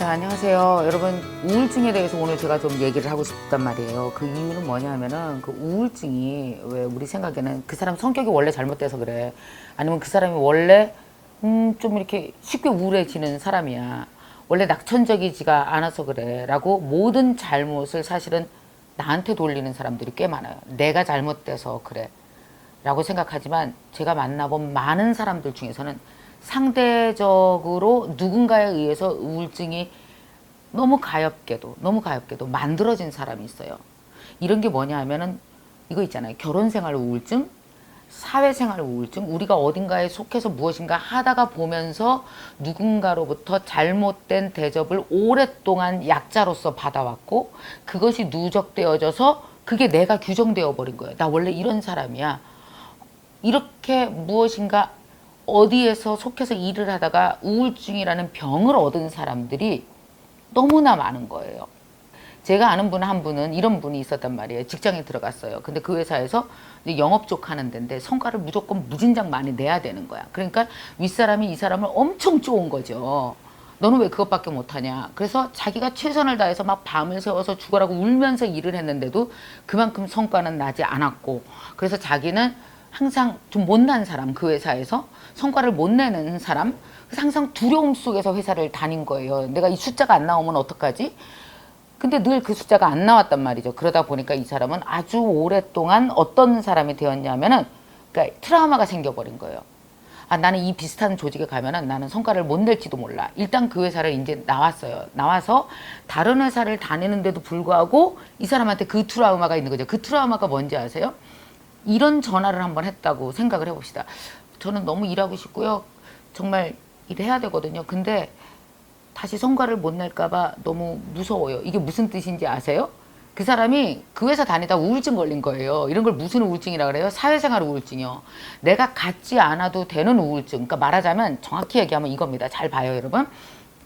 자, 안녕하세요. 여러분, 우울증에 대해서 오늘 제가 좀 얘기를 하고 싶단 말이에요. 그 이유는 뭐냐면은 그 우울증이 왜 우리 생각에는 그 사람 성격이 원래 잘못돼서 그래. 아니면 그 사람이 원래 좀 이렇게 쉽게 우울해지는 사람이야. 원래 낙천적이지가 않아서 그래. 라고 모든 잘못을 사실은 나한테 돌리는 사람들이 꽤 많아요. 내가 잘못돼서 그래. 라고 생각하지만 제가 만나본 많은 사람들 중에서는 상대적으로 누군가에 의해서 우울증이 너무 가엽게도 만들어진 사람이 있어요. 이런 게 뭐냐 하면은 이거 있잖아요. 결혼생활 우울증, 사회생활 우울증, 우리가 어딘가에 속해서 무엇인가 하다가 보면서 누군가로부터 잘못된 대접을 오랫동안 약자로서 받아왔고 그것이 누적되어져서 그게 내가 규정되어 버린 거예요. 나 원래 이런 사람이야. 이렇게 무엇인가 어디에서 속해서 일을 하다가 우울증이라는 병을 얻은 사람들이 너무나 많은 거예요. 제가 아는 분 한 분은 이런 분이 있었단 말이에요. 직장에 들어갔어요. 근데 그 회사에서 이제 영업 쪽 하는 데인데 성과를 무조건 무진장 많이 내야 되는 거야. 그러니까 윗사람이 이 사람을 엄청 쪼은 거죠. 너는 왜 그것밖에 못하냐. 그래서 자기가 최선을 다해서 막 밤을 새워서 죽어라고 울면서 일을 했는데도 그만큼 성과는 나지 않았고, 그래서 자기는 항상 좀 못난 사람, 그 회사에서 성과를 못 내는 사람, 그래서 항상 두려움 속에서 회사를 다닌 거예요. 내가 이 숫자가 안 나오면 어떡하지? 근데 늘 그 숫자가 안 나왔단 말이죠. 그러다 보니까 이 사람은 아주 오랫동안 어떤 사람이 되었냐면은, 그러니까 트라우마가 생겨버린 거예요. 아, 나는 이 비슷한 조직에 가면은 나는 성과를 못 낼지도 몰라. 일단 그 회사를 이제 나왔어요. 나와서 다른 회사를 다니는데도 불구하고 이 사람한테 그 트라우마가 있는 거죠. 그 트라우마가 뭔지 아세요? 이런 전화를 한번 했다고 생각을 해봅시다. 저는 너무 일하고 싶고요. 정말 일해야 되거든요. 근데 다시 성과를 못 낼까봐 너무 무서워요. 이게 무슨 뜻인지 아세요? 그 사람이 그 회사 다니다 우울증 걸린 거예요. 이런 걸 무슨 우울증이라 그래요? 사회생활 우울증이요. 내가 갖지 않아도 되는 우울증. 그러니까 말하자면 정확히 얘기하면 이겁니다. 잘 봐요, 여러분.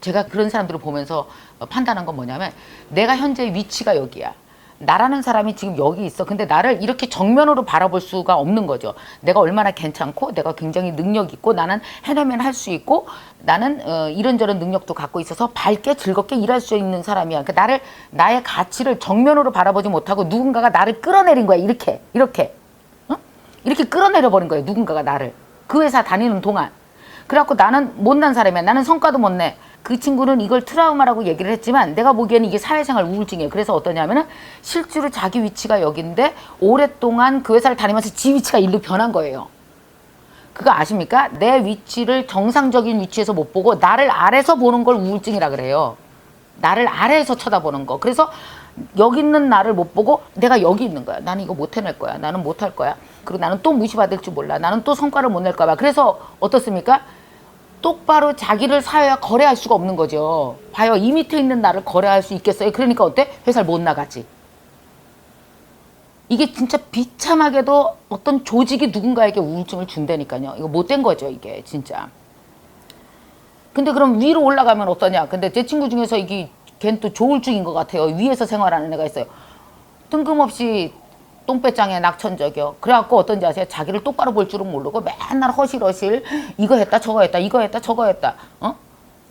제가 그런 사람들을 보면서 판단한 건 뭐냐면 내가 현재 위치가 여기야. 나라는 사람이 지금 여기 있어. 근데 나를 이렇게 정면으로 바라볼 수가 없는 거죠. 내가 얼마나 괜찮고 내가 굉장히 능력 있고 나는 해내면 할 수 있고 나는 이런저런 능력도 갖고 있어서 밝게 즐겁게 일할 수 있는 사람이야. 그러니까 나의 가치를 정면으로 바라보지 못하고 누군가가 나를 끌어내린 거야. 이렇게 어? 이렇게 끌어내려 버린 거예요. 누군가가 나를 그 회사 다니는 동안. 그래갖고 나는 못난 사람이야. 나는 성과도 못 내. 그 친구는 이걸 트라우마라고 얘기를 했지만 내가 보기에는 이게 사회생활 우울증이에요. 그래서 어떠냐면은 실제로 자기 위치가 여기인데 오랫동안 그 회사를 다니면서 지 위치가 일로 변한 거예요. 그거 아십니까? 내 위치를 정상적인 위치에서 못 보고 나를 아래서 보는 걸 우울증이라 그래요. 나를 아래에서 쳐다보는 거. 그래서 여기 있는 나를 못 보고 내가 여기 있는 거야. 나는 이거 못 해낼 거야. 나는 못 할 거야. 그리고 나는 또 무시받을 줄 몰라. 나는 또 성과를 못 낼까 봐. 그래서 어떻습니까? 똑바로 자기를 사회와 거래할 수가 없는 거죠. 봐요. 이 밑에 있는 나를 거래할 수 있겠어요? 그러니까 어때? 회사를 못 나가지. 이게 진짜 비참하게도 어떤 조직이 누군가에게 우울증을 준다니까요. 이거 못된 거죠, 이게 진짜. 근데 그럼 위로 올라가면 어떠냐? 근데 제 친구 중에서 걔는 또 조울증인 것 같아요. 위에서 생활하는 애가 있어요. 뜬금없이 똥배짱에 낙천적이요. 그래갖고 어떤지 아세요? 자기를 똑바로 볼 줄은 모르고 맨날 허실허실 이거 했다 저거 했다 이거 했다 저거 했다.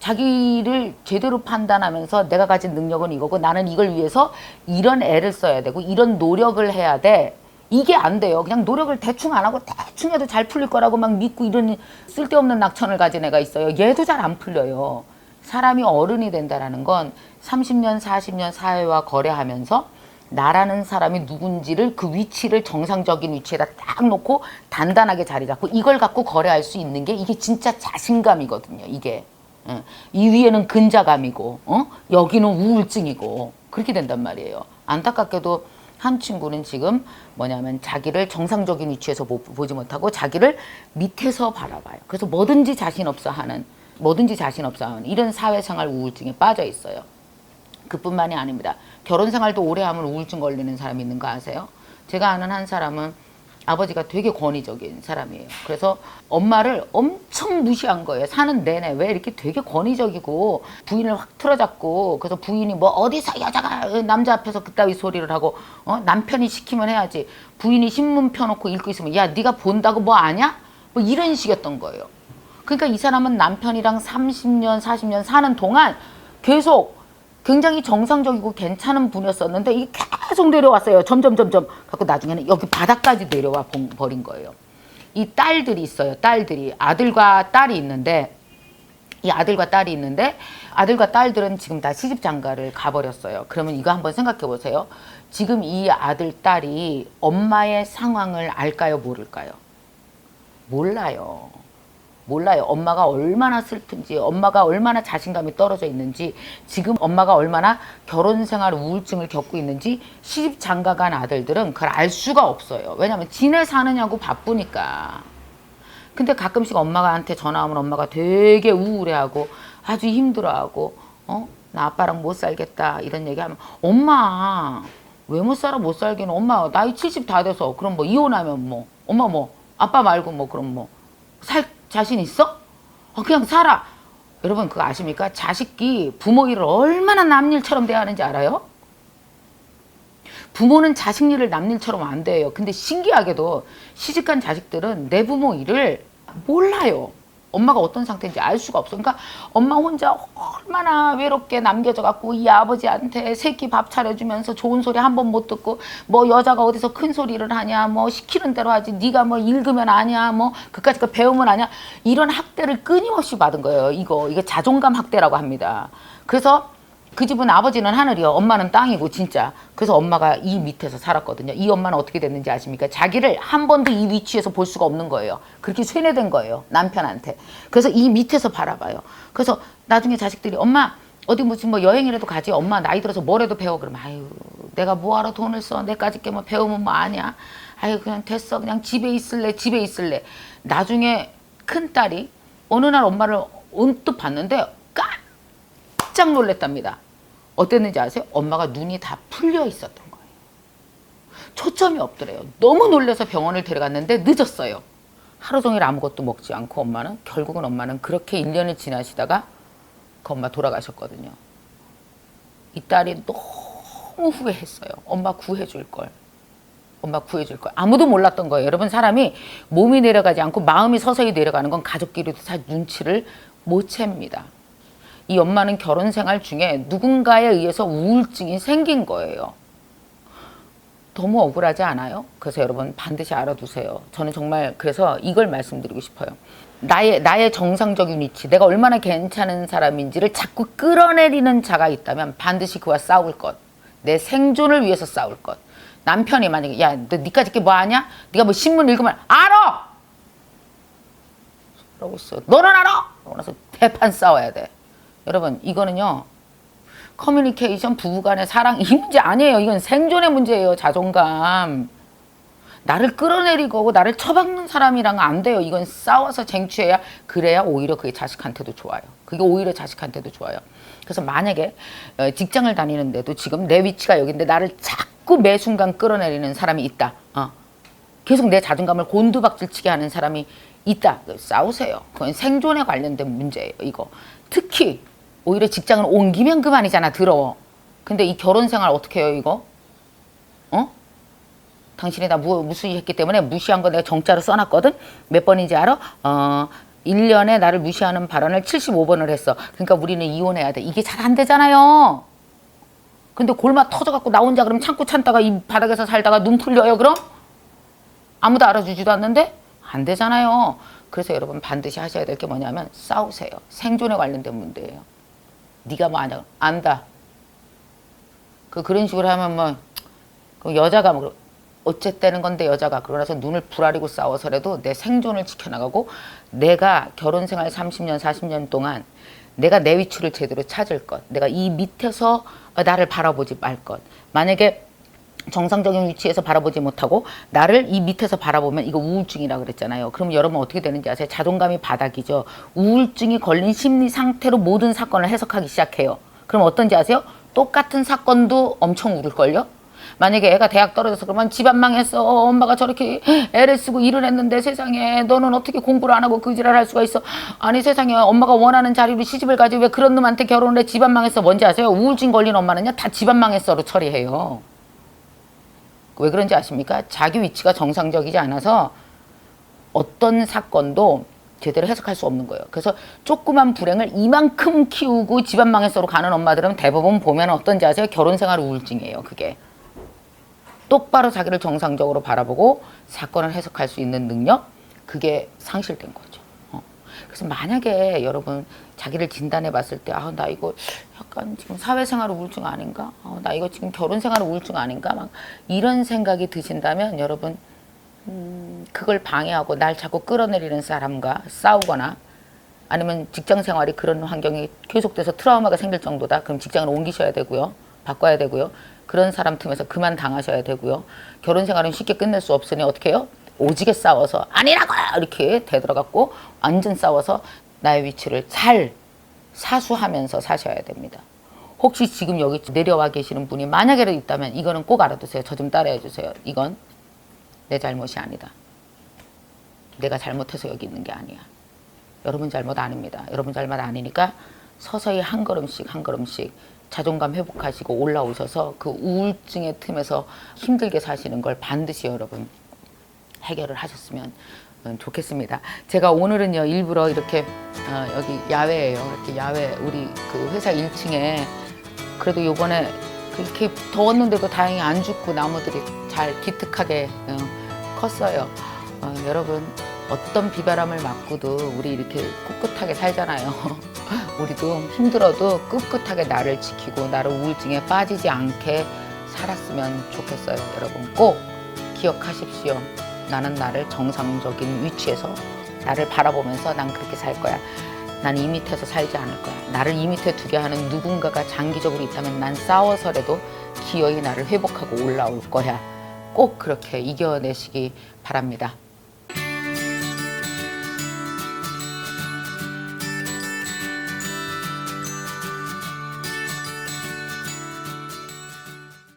자기를 제대로 판단하면서 내가 가진 능력은 이거고 나는 이걸 위해서 이런 애를 써야 되고 이런 노력을 해야 돼. 이게 안 돼요. 그냥 노력을 대충 안 하고 대충 해도 잘 풀릴 거라고 막 믿고 이런 쓸데없는 낙천을 가진 애가 있어요. 얘도 잘 안 풀려요. 사람이 어른이 된다는 건 30년 40년 사회와 거래하면서 나라는 사람이 누군지를 그 위치를 정상적인 위치에다 딱 놓고 단단하게 자리 잡고 이걸 갖고 거래할 수 있는 게 이게 진짜 자신감이거든요. 이게 이 위에는 근자감이고 여기는 우울증이고 그렇게 된단 말이에요. 안타깝게도 한 친구는 지금 뭐냐면 자기를 정상적인 위치에서 보지 못하고 자기를 밑에서 바라봐요. 그래서 뭐든지 자신 없어 하는 이런 사회생활 우울증에 빠져 있어요. 그뿐만이 아닙니다. 결혼 생활도 오래 하면 우울증 걸리는 사람이 있는 거 아세요? 제가 아는 한 사람은 아버지가 되게 권위적인 사람이에요. 그래서 엄마를 엄청 무시한 거예요. 사는 내내. 왜 이렇게 되게 권위적이고 부인을 확 틀어잡고 그래서 부인이 뭐 어디서 여자가 남자 앞에서 그따위 소리를 하고 남편이 시키면 해야지. 부인이 신문 펴놓고 읽고 있으면 야 네가 본다고 뭐 아냐? 뭐 이런 식이었던 거예요. 그러니까 이 사람은 남편이랑 30년 40년 사는 동안 계속 굉장히 정상적이고 괜찮은 분이었었는데 이게 계속 내려왔어요. 점점 갖고 나중에는 여기 바닥까지 내려와 버린 거예요. 이 딸들이 있어요. 딸들이 아들과 딸이 있는데 이 아들과 딸들은 지금 다 시집 장가를 가버렸어요. 그러면 이거 한번 생각해 보세요. 지금 이 아들 딸이 엄마의 상황을 알까요? 모를까요? 몰라요. 엄마가 얼마나 슬픈지, 엄마가 얼마나 자신감이 떨어져 있는지, 지금 엄마가 얼마나 결혼생활 우울증을 겪고 있는지 시집 장가 간 아들들은 그걸 알 수가 없어요. 왜냐면 지네 사느냐고 바쁘니까. 근데 가끔씩 엄마한테 전화 오면 엄마가 되게 우울해하고 아주 힘들어하고 나 아빠랑 못 살겠다 이런 얘기하면 엄마 왜 못 살아? 못 살기는 엄마 나이 70 다 돼서 그럼 뭐 이혼하면 뭐 엄마 뭐 아빠 말고 뭐 그럼 뭐 살 자신 있어? 그냥 살아. 여러분 그거 아십니까? 자식이 부모 일을 얼마나 남일처럼 대하는지 알아요? 부모는 자식 일을 남 일처럼 안 돼요. 근데 신기하게도 시집간 자식들은 내 부모 일을 몰라요. 엄마가 어떤 상태인지 알 수가 없어. 그러니까 엄마 혼자 얼마나 외롭게 남겨져 갖고 이 아버지한테 새끼 밥 차려주면서 좋은 소리 한 번 못 듣고 뭐 여자가 어디서 큰 소리를 하냐 뭐 시키는 대로 하지 네가 뭐 읽으면 아냐 뭐 그까짓 거 배우면 아냐 이런 학대를 끊임없이 받은 거예요. 이게 자존감 학대라고 합니다. 그래서 그 집은 아버지는 하늘이요. 엄마는 땅이고 진짜. 그래서 엄마가 이 밑에서 살았거든요. 이 엄마는 어떻게 됐는지 아십니까? 자기를 한 번도 이 위치에서 볼 수가 없는 거예요. 그렇게 쇠뇌된 거예요. 남편한테. 그래서 이 밑에서 바라봐요. 그래서 나중에 자식들이 엄마 어디 무슨 뭐 여행이라도 가지. 엄마 나이 들어서 뭐라도 배워. 그러면 아유 내가 뭐하러 돈을 써. 내까짓 게 뭐 배우면 뭐 아냐. 아유 그냥 됐어. 그냥 집에 있을래. 나중에 큰딸이 어느 날 엄마를 언뜻 봤는데 깜짝 놀랐답니다. 어땠는지 아세요? 엄마가 눈이 다 풀려 있었던 거예요. 초점이 없더래요. 너무 놀라서 병원을 데려갔는데 늦었어요. 하루 종일 아무것도 먹지 않고 결국은 엄마는 그렇게 1년을 지나시다가 그 엄마 돌아가셨거든요. 이 딸이 너무 후회했어요. 엄마 구해줄 걸. 아무도 몰랐던 거예요. 여러분 사람이 몸이 내려가지 않고 마음이 서서히 내려가는 건 가족끼리도 다 눈치를 못 챕니다. 이 엄마는 결혼 생활 중에 누군가에 의해서 우울증이 생긴 거예요. 너무 억울하지 않아요? 그래서 여러분 반드시 알아두세요. 저는 정말 그래서 이걸 말씀드리고 싶어요. 나의 정상적인 위치, 내가 얼마나 괜찮은 사람인지를 자꾸 끌어내리는 자가 있다면 반드시 그와 싸울 것. 내 생존을 위해서 싸울 것. 남편이 만약에 야, 너 니까짓 게 뭐 아냐? 네가 뭐 신문 읽으면 알아! 그러고 있어. 너는 알아? 그러고 나서 대판 싸워야 돼. 여러분 이거는요 커뮤니케이션 부부간의 사랑 이 문제 아니에요. 이건 생존의 문제예요. 자존감. 나를 끌어내리고 나를 처박는 사람이랑 안 돼요. 이건 싸워서 쟁취해야 그래야 오히려 그게 자식한테도 좋아요. 그래서 만약에 직장을 다니는데도 지금 내 위치가 여기인데 나를 자꾸 매 순간 끌어내리는 사람이 있다. 계속 내 자존감을 곤두박질치게 하는 사람이 있다. 싸우세요. 그건 생존에 관련된 문제예요. 이거 특히 오히려 직장을 옮기면 그만이잖아. 더러워. 근데 이 결혼 생활 어떻게 해요 이거? 당신이 나 무시했기 때문에 무시한 거 내가 정자로 써놨거든. 몇 번인지 알아? 1년에 나를 무시하는 발언을 75번을 했어. 그러니까 우리는 이혼해야 돼. 이게 잘 안 되잖아요. 근데 골마 터져갖고 나 혼자 그럼 참고 참다가 이 바닥에서 살다가 눈 풀려요 그럼? 아무도 알아주지도 않는데? 안 되잖아요. 그래서 여러분 반드시 하셔야 될 게 뭐냐면 싸우세요. 생존에 관련된 문제예요. 네가 뭐 아냐? 안다. 그런 식으로 하면 뭐 그 여자가 뭐 어쨌다는 건데 여자가 그러고 나서 눈을 부라리고 싸워서라도 내 생존을 지켜나가고 내가 결혼 생활 30년 40년 동안 내가 내 위치를 제대로 찾을 것. 내가 이 밑에서 나를 바라보지 말 것. 만약에 정상적인 위치에서 바라보지 못하고 나를 이 밑에서 바라보면 이거 우울증이라고 그랬잖아요. 그럼 여러분 어떻게 되는지 아세요? 자존감이 바닥이죠. 우울증이 걸린 심리 상태로 모든 사건을 해석하기 시작해요. 그럼 어떤지 아세요? 똑같은 사건도 엄청 울을걸요? 만약에 애가 대학 떨어져서 그러면 집안 망했어. 엄마가 저렇게 애를 쓰고 일을 했는데 세상에 너는 어떻게 공부를 안 하고 그 지랄 할 수가 있어. 아니 세상에 엄마가 원하는 자리로 시집을 가지 왜 그런 놈한테 결혼을 해. 집안 망했어. 뭔지 아세요? 우울증 걸린 엄마는요 다 집안 망했어로 처리해요. 왜 그런지 아십니까? 자기 위치가 정상적이지 않아서 어떤 사건도 제대로 해석할 수 없는 거예요. 그래서 조그만 불행을 이만큼 키우고 집안 망해서로 가는 엄마들은 대부분 보면 어떤지 아세요? 결혼 생활 우울증이에요. 그게. 똑바로 자기를 정상적으로 바라보고 사건을 해석할 수 있는 능력, 그게 상실된 거죠. 그래서 만약에 여러분 자기를 진단해 봤을 때, 아, 나 이거 약간 지금 사회생활 우울증 아닌가? 나 이거 지금 결혼생활 우울증 아닌가? 막 이런 생각이 드신다면 여러분, 그걸 방해하고 날 자꾸 끌어내리는 사람과 싸우거나 아니면 직장 생활이 그런 환경이 계속돼서 트라우마가 생길 정도다. 그럼 직장을 옮기셔야 되고요. 바꿔야 되고요. 그런 사람 틈에서 그만 당하셔야 되고요. 결혼 생활은 쉽게 끝낼 수 없으니 어떻게 해요? 오지게 싸워서 아니라고 이렇게 되돌아갖고 완전 싸워서 나의 위치를 잘 사수하면서 사셔야 됩니다. 혹시 지금 여기 내려와 계시는 분이 만약에라도 있다면 이거는 꼭 알아두세요. 저 좀 따라해 주세요. 이건 내 잘못이 아니다. 내가 잘못해서 여기 있는 게 아니야. 여러분 잘못 아닙니다. 여러분 잘못 아니니까 서서히 한 걸음씩 한 걸음씩 자존감 회복하시고 올라오셔서 그 우울증의 틈에서 힘들게 사시는 걸 반드시 여러분 해결을 하셨으면 좋겠습니다. 제가 오늘은요 일부러 이렇게 여기 야외예요. 이렇게 야외 우리 그 회사 1층에 그래도 요번에 그렇게 더웠는데도 다행히 안 죽고 나무들이 잘 기특하게 컸어요. 여러분 어떤 비바람을 맞고도 우리 이렇게 꿋꿋하게 살잖아요. 우리도 힘들어도 꿋꿋하게 나를 지키고 나를 우울증에 빠지지 않게 살았으면 좋겠어요. 여러분 꼭 기억하십시오. 나는 나를 정상적인 위치에서 나를 바라보면서 난 그렇게 살 거야. 난 이 밑에서 살지 않을 거야. 나를 이 밑에 두게 하는 누군가가 장기적으로 있다면 난 싸워서라도 기어이 나를 회복하고 올라올 거야. 꼭 그렇게 이겨내시기 바랍니다.